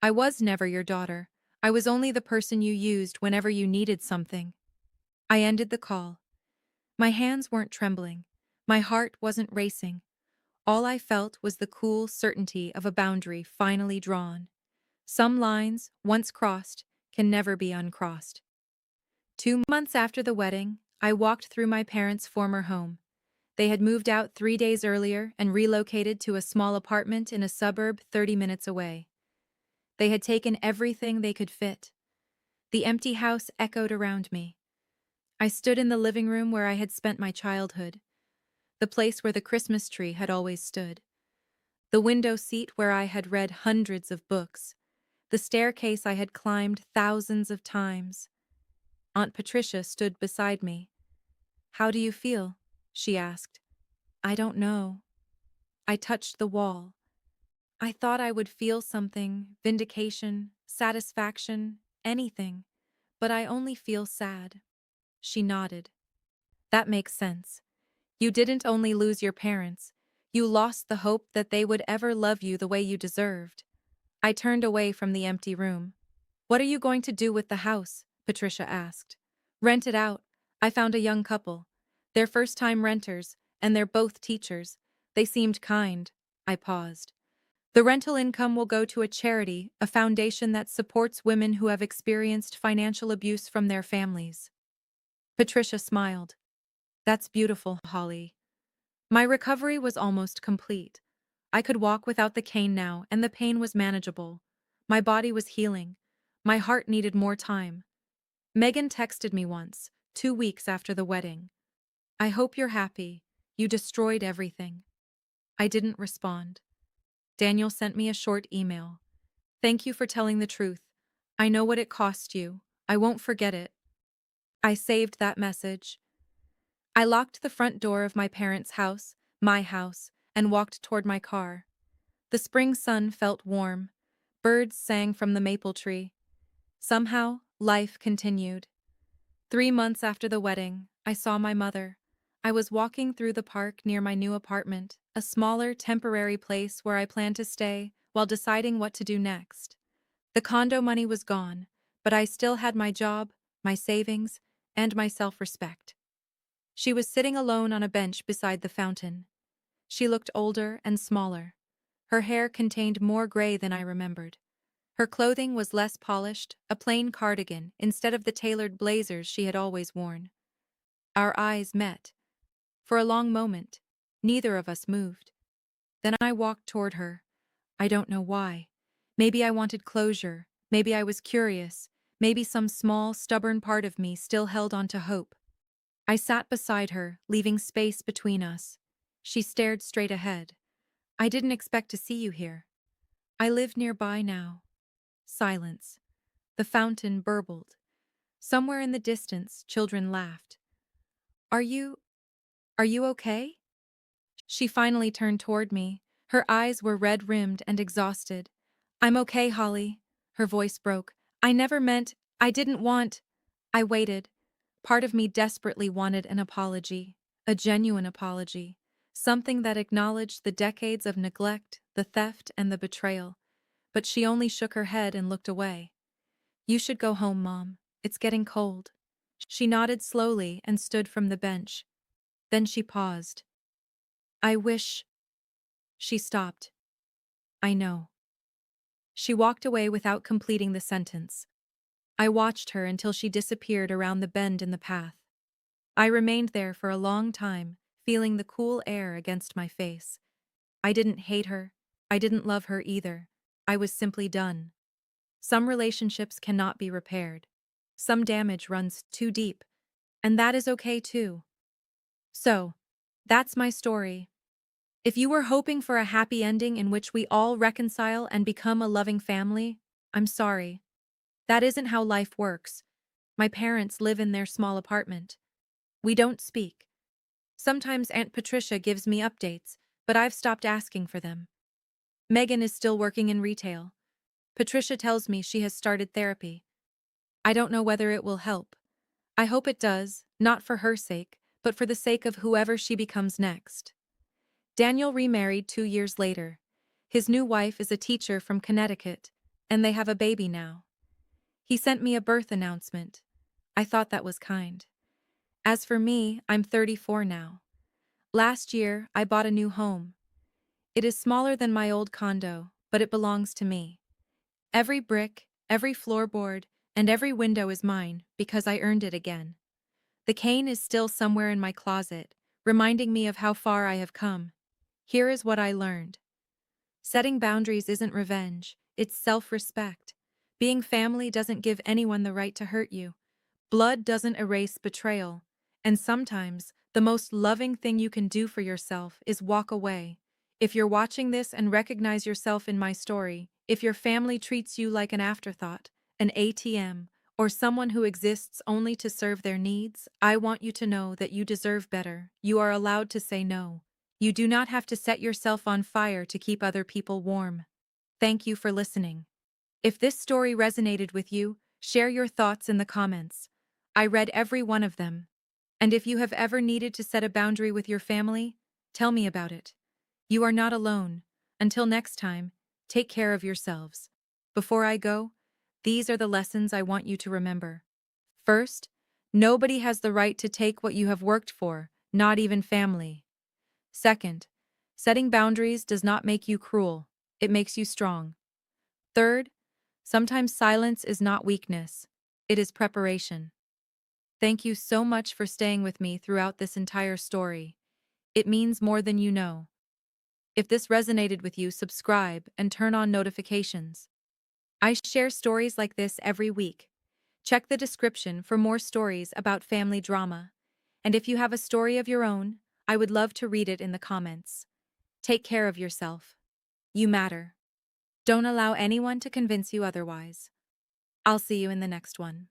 I was never your daughter. I was only the person you used whenever you needed something. I ended the call. My hands weren't trembling. My heart wasn't racing. All I felt was the cool certainty of a boundary finally drawn. Some lines, once crossed, can never be uncrossed. 2 months after the wedding, I walked through my parents' former home. They had moved out 3 days earlier and relocated to a small apartment in a suburb 30 minutes away. They had taken everything they could fit. The empty house echoed around me. I stood in the living room where I had spent my childhood, the place where the Christmas tree had always stood, the window seat where I had read hundreds of books, the staircase I had climbed thousands of times. Aunt Patricia stood beside me. "How do you feel?" she asked. "I don't know." I touched the wall. I thought I would feel something, vindication, satisfaction, anything, but I only feel sad. She nodded. "That makes sense. You didn't only lose your parents, you lost the hope that they would ever love you the way you deserved." I turned away from the empty room. "What are you going to do with the house?" Patricia asked. "Rent it out. I found a young couple. They're first-time renters, and they're both teachers. They seemed kind." I paused. "The rental income will go to a charity, a foundation that supports women who have experienced financial abuse from their families." Patricia smiled. "That's beautiful, Holly." My recovery was almost complete. I could walk without the cane now, and the pain was manageable. My body was healing. My heart needed more time. Megan texted me once, 2 weeks after the wedding. "I hope you're happy. You destroyed everything." I didn't respond. Daniel sent me a short email. "Thank you for telling the truth. I know what it cost you. I won't forget it." I saved that message. I locked the front door of my parents' house, my house, and walked toward my car. The spring sun felt warm. Birds sang from the maple tree. Somehow, life continued. 3 months after the wedding, I saw my mother. I was walking through the park near my new apartment, a smaller, temporary place where I planned to stay while deciding what to do next. The condo money was gone, but I still had my job, my savings, and my self-respect. She was sitting alone on a bench beside the fountain. She looked older and smaller. Her hair contained more gray than I remembered. Her clothing was less polished, a plain cardigan instead of the tailored blazers she had always worn. Our eyes met. For a long moment, neither of us moved. Then I walked toward her. I don't know why. Maybe I wanted closure. Maybe I was curious. Maybe some small, stubborn part of me still held on to hope. I sat beside her, leaving space between us. She stared straight ahead. "I didn't expect to see you here." "I live nearby now." Silence. The fountain burbled. Somewhere in the distance, children laughed. Are you okay?" She finally turned toward me. Her eyes were red-rimmed and exhausted. "I'm okay, Holly." Her voice broke. I didn't want." I waited. Part of me desperately wanted an apology. A genuine apology. Something that acknowledged the decades of neglect, the theft, and the betrayal. But she only shook her head and looked away. "You should go home, Mom. It's getting cold." She nodded slowly and stood from the bench. Then she paused. "I wish—" She stopped. "I know." She walked away without completing the sentence. I watched her until she disappeared around the bend in the path. I remained there for a long time, feeling the cool air against my face. I didn't hate her. I didn't love her either. I was simply done. Some relationships cannot be repaired. Some damage runs too deep, and that is okay too. So, that's my story. If you were hoping for a happy ending in which we all reconcile and become a loving family, I'm sorry. That isn't how life works. My parents live in their small apartment. We don't speak. Sometimes Aunt Patricia gives me updates, but I've stopped asking for them. Megan is still working in retail. Patricia tells me she has started therapy. I don't know whether it will help. I hope it does, not for her sake, but for the sake of whoever she becomes next. Daniel remarried 2 years later. His new wife is a teacher from Connecticut, and they have a baby now. He sent me a birth announcement. I thought that was kind. As for me, I'm 34 now. Last year, I bought a new home. It is smaller than my old condo, but it belongs to me. Every brick, every floorboard, and every window is mine because I earned it again. The cane is still somewhere in my closet, reminding me of how far I have come. Here is what I learned. Setting boundaries isn't revenge, it's self-respect. Being family doesn't give anyone the right to hurt you. Blood doesn't erase betrayal. And sometimes, the most loving thing you can do for yourself is walk away. If you're watching this and recognize yourself in my story, if your family treats you like an afterthought, an ATM, or someone who exists only to serve their needs, I want you to know that you deserve better. You are allowed to say no. You do not have to set yourself on fire to keep other people warm. Thank you for listening. If this story resonated with you, share your thoughts in the comments. I read every one of them. And if you have ever needed to set a boundary with your family, tell me about it. You are not alone. Until next time, take care of yourselves. Before I go, these are the lessons I want you to remember. First, nobody has the right to take what you have worked for, not even family. Second, setting boundaries does not make you cruel, it makes you strong. Third, sometimes silence is not weakness, it is preparation. Thank you so much for staying with me throughout this entire story. It means more than you know. If this resonated with you, subscribe and turn on notifications. I share stories like this every week. Check the description for more stories about family drama. And if you have a story of your own, I would love to read it in the comments. Take care of yourself. You matter. Don't allow anyone to convince you otherwise. I'll see you in the next one.